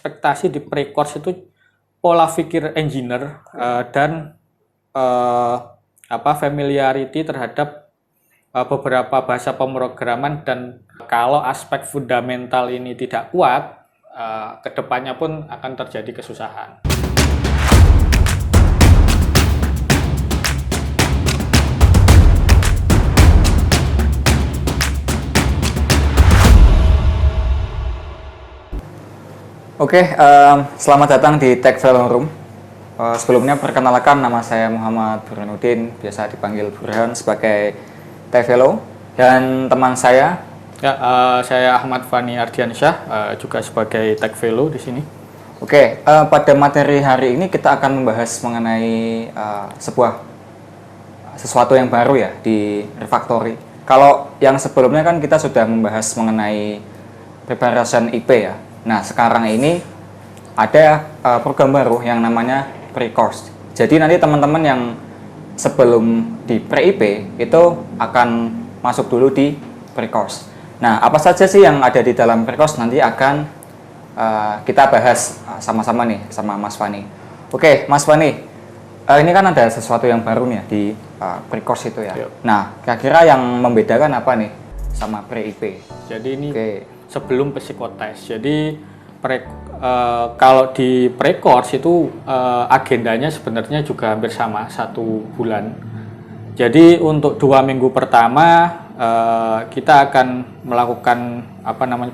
ekspektasi di pre-course itu pola pikir engineer dan familiarity terhadap beberapa bahasa pemrograman, dan kalau aspek fundamental ini tidak kuat, kedepannya pun akan terjadi kesusahan. Oke, selamat datang di Tech Fellow Room. Sebelumnya perkenalkan, nama saya Muhammad Burhanuddin, biasa dipanggil Burhan, sebagai Tech Fellow, dan teman saya. Saya Ahmad Fani Ardiansyah, juga sebagai Tech Fellow di sini. Oke, pada materi hari ini kita akan membahas mengenai sesuatu yang baru ya di Refactory. Kalau yang sebelumnya kan kita sudah membahas mengenai preparation IP ya. Nah, sekarang ini ada program baru yang namanya pre-course. Jadi nanti teman-teman yang sebelum di pre-IP itu akan masuk dulu di pre-course. Nah, apa saja sih yang ada di dalam pre-course nanti akan kita bahas sama-sama nih sama Mas Fani. Oke, Mas Fani, ini kan ada sesuatu yang baru nih di pre-course itu ya. Yuk. Nah, kira-kira yang membedakan apa nih sama pre-IP? Jadi ini sebelum psikotes. Jadi kalau di pre-course itu agendanya sebenarnya juga hampir sama, 1 bulan. Jadi untuk 2 minggu pertama kita akan melakukan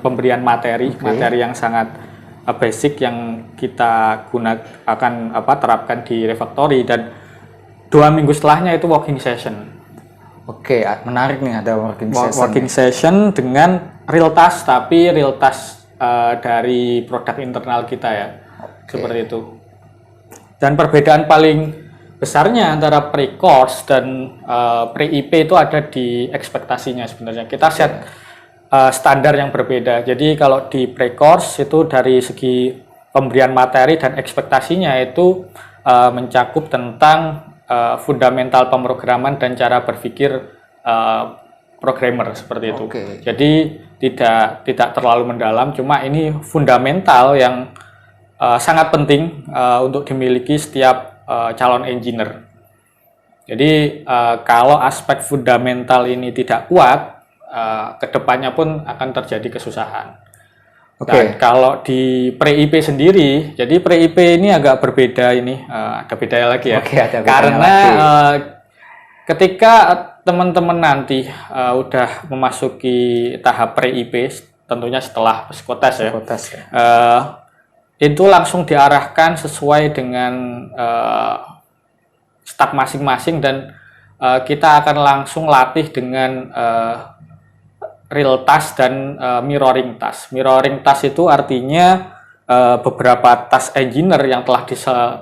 pemberian materi yang sangat basic yang kita terapkan di Refactory, dan 2 minggu setelahnya itu working session. Oke, menarik nih, ada working session dengan real task, tapi real task dari produk internal kita ya. Seperti itu. Dan perbedaan paling besarnya antara pre-course dan pre-IP itu ada di ekspektasinya sebenarnya. Kita set standar yang berbeda. Jadi kalau di pre-course itu dari segi pemberian materi dan ekspektasinya itu mencakup tentang fundamental pemrograman dan cara berpikir programmer seperti itu. Jadi tidak terlalu mendalam, cuma ini fundamental yang sangat penting untuk dimiliki setiap calon engineer. Jadi kalau aspek fundamental ini tidak kuat, kedepannya pun akan terjadi kesusahan. Dan kalau di pre-IP sendiri, jadi pre-IP ini agak berbeda ini, ada bedanya lagi ya. Karena ketika teman-teman nanti udah memasuki tahap pre-IP, tentunya setelah psikotes ya, itu langsung diarahkan sesuai dengan stack masing-masing, dan kita akan langsung latih dengan real task dan mirroring task. Mirroring task itu artinya beberapa task engineer yang telah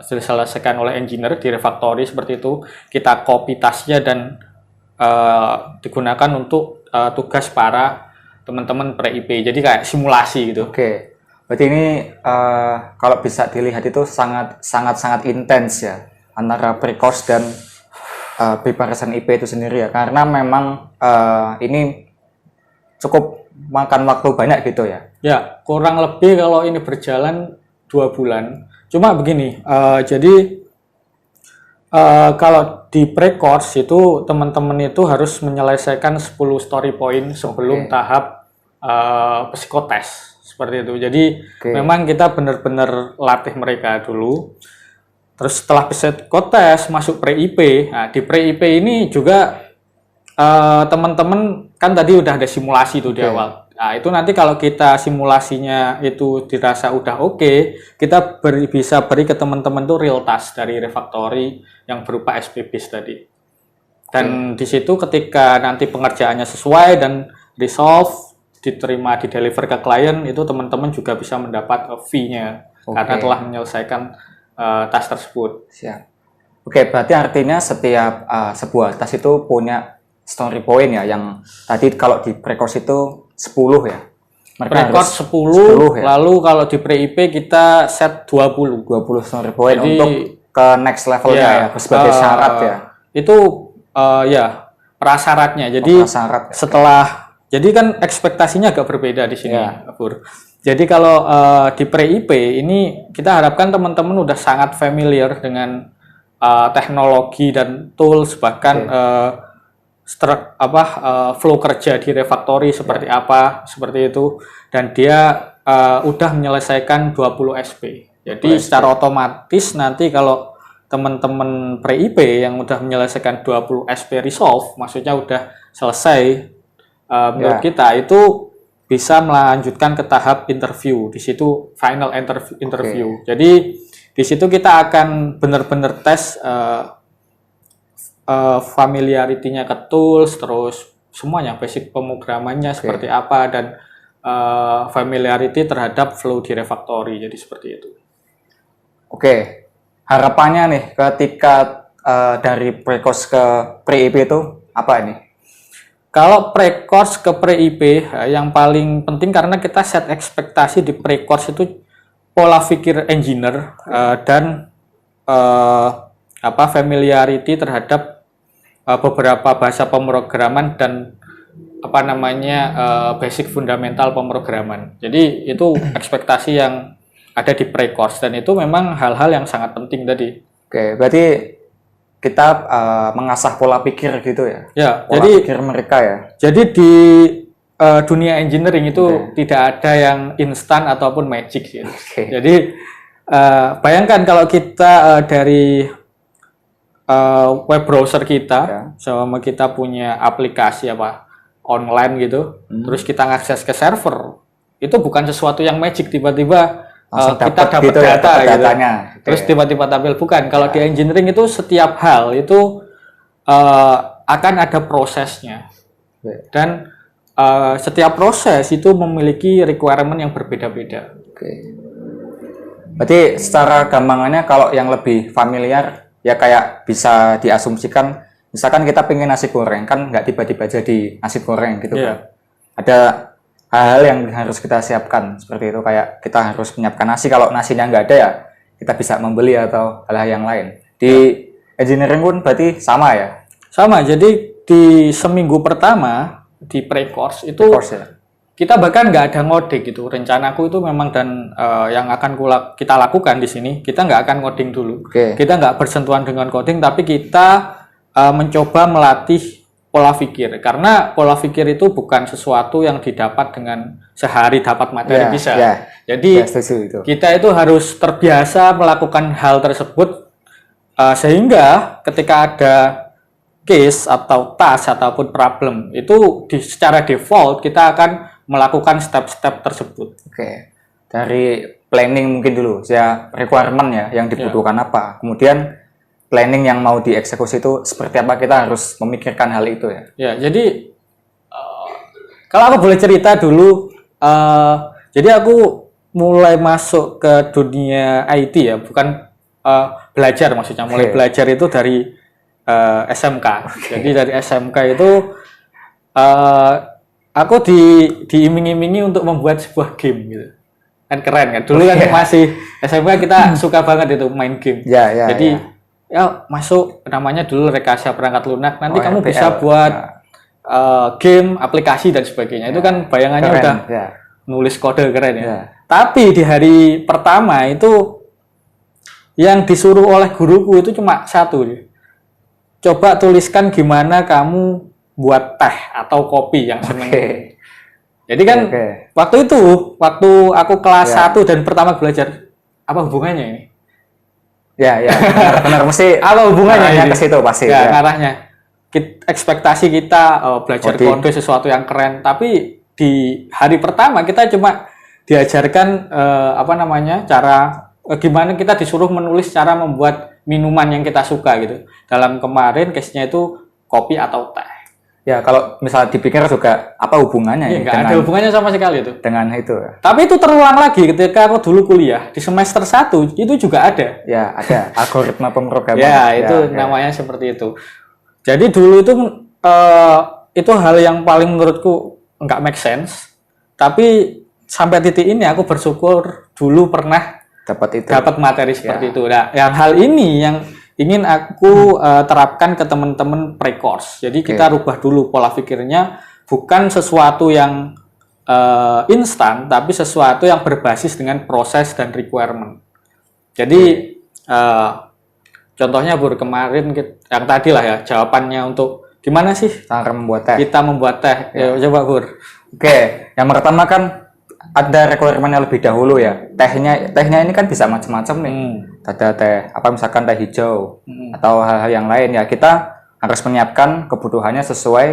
diselesaikan oleh engineer di Refactory seperti itu, kita copy tasknya dan digunakan untuk tugas para teman-teman pre-IP. Jadi kayak simulasi gitu. Oke. Berarti ini kalau bisa dilihat itu sangat intens ya antara pre-course dan preparation IP itu sendiri ya. Karena memang ini cukup makan waktu banyak gitu ya? Ya, kurang lebih kalau ini berjalan 2 bulan. Cuma begini, jadi kalau di pre-course itu teman-teman itu harus menyelesaikan 10 story point sebelum tahap psikotes seperti itu. Jadi memang kita benar-benar latih mereka dulu. Terus setelah psikotes masuk pre-IP. Nah, di pre-IP ini juga teman-teman kan tadi udah ada simulasi tuh di awal. Nah, itu nanti kalau kita simulasinya itu dirasa udah kita bisa beri ke teman-teman tuh real task dari Refactory yang berupa SPBs tadi. Dan di situ ketika nanti pengerjaannya sesuai dan resolve, diterima, di-deliver ke klien, itu teman-teman juga bisa mendapat fee-nya karena telah menyelesaikan task tersebut. Siap. Berarti artinya setiap sebuah task itu punya story point ya, yang tadi kalau di pre-course itu 10 ya. Pre-course 10 ya? Lalu kalau di pre-IP kita set 20 story point. Jadi, untuk ke next levelnya ya, sebagai syarat ya. Itu prasyaratnya. Jadi setelah Jadi kan ekspektasinya agak berbeda di sini, Ya. Pur. Jadi kalau di pre-IP ini kita harapkan teman-teman udah sangat familiar dengan teknologi dan tools, bahkan flow kerja di refactory seperti apa, seperti itu. Dan dia udah menyelesaikan 20 SP. Jadi secara otomatis nanti kalau teman-teman pre-IP yang udah menyelesaikan 20 SP resolve, maksudnya udah selesai, menurut kita itu bisa melanjutkan ke tahap interview. Di situ final interview. Jadi di situ kita akan benar-benar tes familiarity-nya ke tools, terus semuanya basic pemrogramannya seperti apa, dan familiarity terhadap flow di refactory. Jadi seperti itu. Oke, harapannya nih ketika dari pre-course ke pre-IP itu apa ini? Kalau pre-course ke pre-IP, yang paling penting karena kita set ekspektasi di pre-course itu pola pikir engineer dan familiarity terhadap beberapa bahasa pemrograman dan basic fundamental pemrograman. Jadi itu ekspektasi yang ada di pre-course, dan itu memang hal-hal yang sangat penting tadi. Oke, berarti kita mengasah pola pikir gitu ya? Ya, pola jadi pikir mereka ya? Jadi di dunia engineering itu tidak ada yang instan ataupun magic sih. Jadi bayangkan kalau kita dari web browser kita, sama kita punya aplikasi online gitu, terus kita ngakses ke server, itu bukan sesuatu yang magic tiba-tiba kita dapat gitu data ya, gitu. datanya. Terus tiba-tiba tampil, bukan. Kalau di engineering itu setiap hal itu akan ada prosesnya, dan setiap proses itu memiliki requirement yang berbeda-beda. Berarti secara gampangannya kalau yang lebih familiar ya kayak bisa diasumsikan, misalkan kita pengen nasi goreng kan nggak tiba-tiba jadi nasi goreng gitu kan. Ada hal-hal yang harus kita siapkan seperti itu, kayak kita harus menyiapkan nasi, kalau nasinya nggak ada ya kita bisa membeli atau hal-hal yang lain. Di engineering pun berarti sama ya? Sama, jadi di seminggu pertama di pre-course itu kita bahkan nggak ada ngoding gitu. Rencanaku itu memang, dan yang akan kita lakukan di sini, kita nggak akan ngoding dulu. Kita nggak bersentuhan dengan coding, tapi kita mencoba melatih pola pikir, karena pola pikir itu bukan sesuatu yang didapat dengan sehari dapat materi bisa. Jadi kita itu harus terbiasa melakukan hal tersebut, sehingga ketika ada case atau task ataupun problem itu secara default kita akan melakukan step-step tersebut. Dari planning mungkin dulu, ya requirement ya yang dibutuhkan apa, kemudian planning yang mau dieksekusi itu seperti apa, kita harus memikirkan hal itu ya. Ya, jadi kalau aku boleh cerita dulu, jadi aku mulai masuk ke dunia IT ya, bukan belajar maksudnya, mulai belajar itu dari SMK. Jadi dari SMK itu aku diiming-imingi untuk membuat sebuah game gitu. Kan keren kan, dulu kan masih SMK kita suka banget itu main game. Jadi ya masuk, namanya dulu Rekayasa Perangkat Lunak, nanti kamu bisa buat game, aplikasi dan sebagainya. Itu kan bayangannya keren, udah nulis kode, keren ya. Tapi di hari pertama itu yang disuruh oleh guruku itu cuma satu, coba tuliskan gimana kamu buat teh atau kopi yang seneng. Jadi kan waktu aku kelas 1 dan pertama belajar, apa hubungannya ini? Benar mesti apa hubungannya ke situ pasti. Ngarahnya ekspektasi kita belajar kode sesuatu yang keren, tapi di hari pertama kita cuma diajarkan cara gimana kita disuruh menulis cara membuat minuman yang kita suka gitu. Dalam kemarin case-nya itu kopi atau teh. Ya, kalau misalnya dipikir juga apa hubungannya ya? Nggak ada hubungannya sama sekali itu. Dengan itu. Tapi itu terulang lagi ketika aku dulu kuliah di semester 1 itu juga ada. Ya, ada algoritma pemrograman. Itu namanya seperti itu. Jadi dulu itu hal yang paling menurutku nggak make sense. Tapi sampai titik ini aku bersyukur dulu pernah dapat materi seperti itu. Nah, yang hal ini yang ingin aku terapkan ke teman-teman pre-course. Jadi kita rubah dulu pola pikirnya, bukan sesuatu yang instan, tapi sesuatu yang berbasis dengan proses dan requirement. Jadi contohnya Bur, kemarin yang tadi lah ya, jawabannya untuk gimana sih cara membuat teh. kita membuat teh. Ya, coba Bur. Oke, yang pertama kan ada requirement-nya lebih dahulu ya. Tehnya ini kan bisa macam-macam nih. Ada teh apa misalkan teh hijau atau hal-hal yang lain ya. Kita harus menyiapkan kebutuhannya sesuai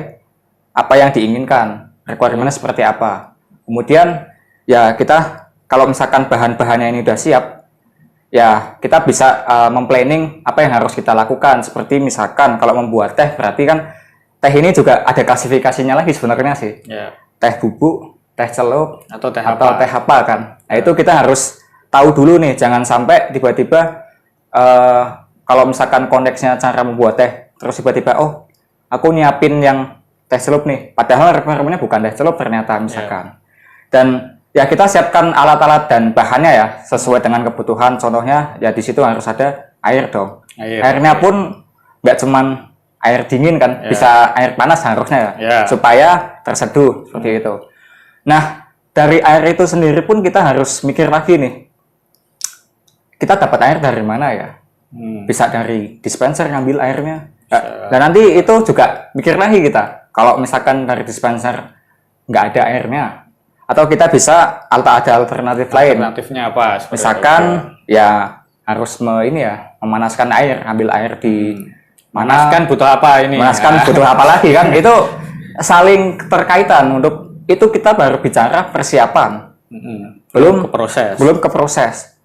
apa yang diinginkan. Requirement-nya seperti apa. Kemudian ya kita kalau misalkan bahan-bahannya ini udah siap, ya kita bisa memplanning apa yang harus kita lakukan. Seperti misalkan kalau membuat teh berarti kan teh ini juga ada klasifikasinya lagi sebenarnya sih. Ya. Teh bubuk, teh celup, Atau teh apa kan. Nah itu kita harus tahu dulu nih, jangan sampai tiba-tiba kalau misalkan konteksnya cara membuat teh, terus tiba-tiba oh aku nyiapin yang teh celup nih, padahal requirement-nya bukan teh celup ternyata misalkan. Dan ya kita siapkan alat-alat dan bahannya ya sesuai dengan kebutuhan. Contohnya ya di situ harus ada air dong. Airnya pun nggak cuman air dingin kan, bisa air panas harusnya ya, supaya terseduh seperti itu. Nah, dari air itu sendiri pun kita harus mikir lagi nih. Kita dapat air dari mana ya? Bisa dari dispenser ngambil airnya. Dan nanti itu juga mikir lagi kita. Kalau misalkan dari dispenser nggak ada airnya, atau kita bisa ada alternatif lain. Alternatifnya apa? Misalkan ya harus memanaskan air, ambil air di manaskan butuh apa ini? Manaskan butuh apa lagi kan? Itu saling terkaitan. Untuk itu kita baru bicara persiapan. Belum ke proses.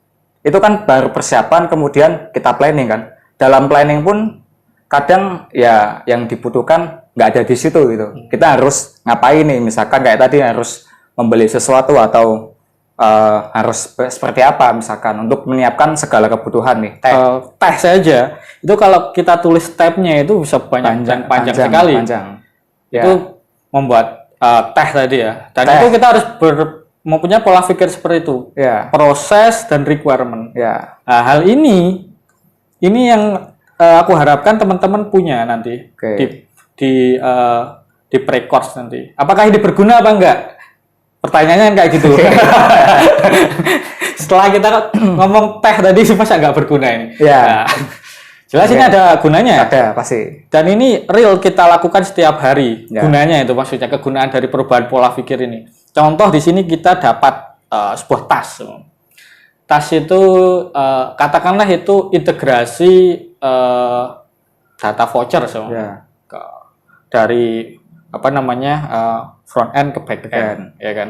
Itu kan baru persiapan, kemudian kita planning kan. Dalam planning pun kadang ya yang dibutuhkan nggak ada di situ gitu. Kita harus ngapain nih? Misalkan kayak tadi harus membeli sesuatu atau harus seperti apa misalkan untuk menyiapkan segala kebutuhan nih. Teh saja itu kalau kita tulis stepnya itu bisa panjang sekali. Ya. Itu membuat teh tadi ya. Dan itu kita harus mempunyai pola pikir seperti itu. Ya. Proses dan requirement. Ya. Nah, hal ini yang aku harapkan teman-teman punya nanti di pre-course nanti. Apakah ini berguna apa enggak? Pertanyaannya kan kayak gitu. Setelah kita ngomong teh tadi masa nggak berguna ini? Ya. Nah, jelas ini ada gunanya. Ada pasti. Dan ini real kita lakukan setiap hari. Ya. Gunanya itu maksudnya kegunaan dari perubahan pola pikir ini. Contoh di sini kita dapat sebuah tas. Tas itu katakanlah itu integrasi data voucher ya. Dari front end ke back end, ya kan.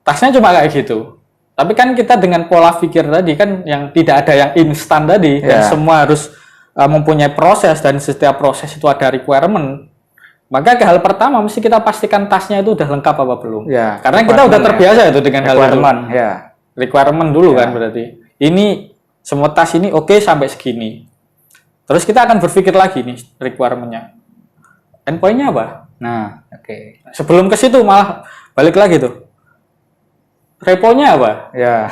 Tasnya cuma kayak gitu. Tapi kan kita dengan pola pikir tadi kan yang tidak ada yang instan tadi, dan semua harus mempunyai proses, dan setiap proses itu ada requirement. Maka hal pertama mesti kita pastikan tasnya itu udah lengkap apa belum. Ya, karena kita udah terbiasa itu dengan hal itu. Requirement dulu kan berarti. Ini semua tas ini oke sampai segini. Terus kita akan berpikir lagi nih requirement-nya. Endpoint-nya apa? Nah, oke. Sebelum ke situ malah balik lagi tuh. Repo-nya apa? Ya.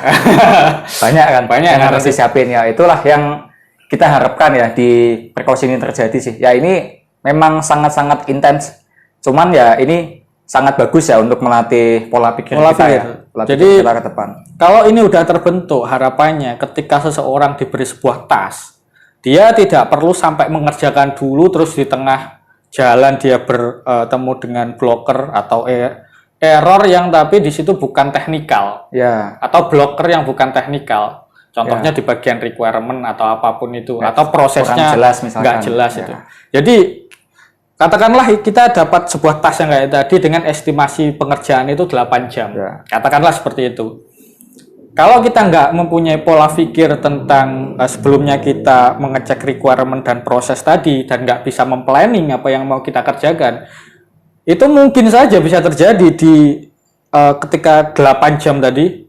banyak yang harus disiapin ya. Itulah yang kita harapkan ya di pre-course ini terjadi sih. Ya ini memang sangat-sangat intens. Cuman ya ini sangat bagus ya untuk melatih pola pikir kita ya. Jadi kita ke depan. Kalau ini udah terbentuk, harapannya ketika seseorang diberi sebuah tas, dia tidak perlu sampai mengerjakan dulu terus di tengah jalan dia bertemu dengan blocker atau error yang tapi di situ bukan teknikal, atau blocker yang bukan teknikal. Contohnya di bagian requirement atau apapun itu, atau prosesnya nggak jelas itu. Jadi katakanlah kita dapat sebuah tas yang kayak tadi dengan estimasi pengerjaan itu 8 jam. Katakanlah seperti itu. Kalau kita nggak mempunyai pola pikir tentang sebelumnya kita mengecek requirement dan proses tadi, dan nggak bisa memplanning apa yang mau kita kerjakan, itu mungkin saja bisa terjadi di ketika 8 jam tadi,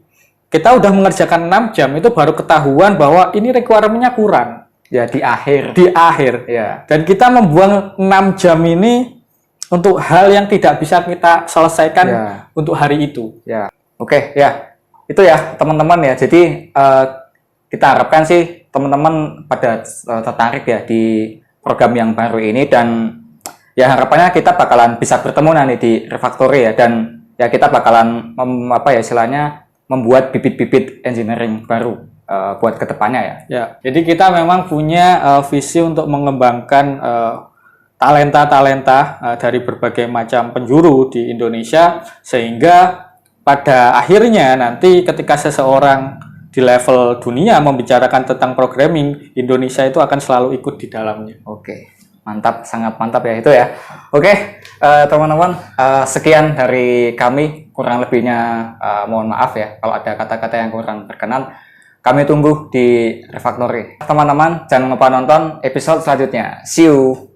kita udah mengerjakan 6 jam, itu baru ketahuan bahwa ini requirement-nya kurang. Ya, di akhir. Ya. Dan kita membuang 6 jam ini untuk hal yang tidak bisa kita selesaikan untuk hari itu. Ya. Oke, ya. Itu ya teman-teman ya. Jadi kita harapkan sih teman-teman pada tertarik ya di program yang baru ini, dan ya harapannya kita bakalan bisa bertemu nanti di Refactory ya, dan ya kita bakalan istilahnya membuat bibit-bibit engineering baru buat kedepannya ya. Ya, jadi kita memang punya visi untuk mengembangkan talenta-talenta dari berbagai macam penjuru di Indonesia, sehingga pada akhirnya nanti ketika seseorang di level dunia membicarakan tentang programming, Indonesia itu akan selalu ikut di dalamnya. Oke, mantap, sangat mantap ya itu ya. Oke, teman-teman, sekian dari kami. Kurang lebihnya mohon maaf ya kalau ada kata-kata yang kurang berkenan. Kami tunggu di Refactory. Teman-teman, jangan lupa nonton episode selanjutnya. See you!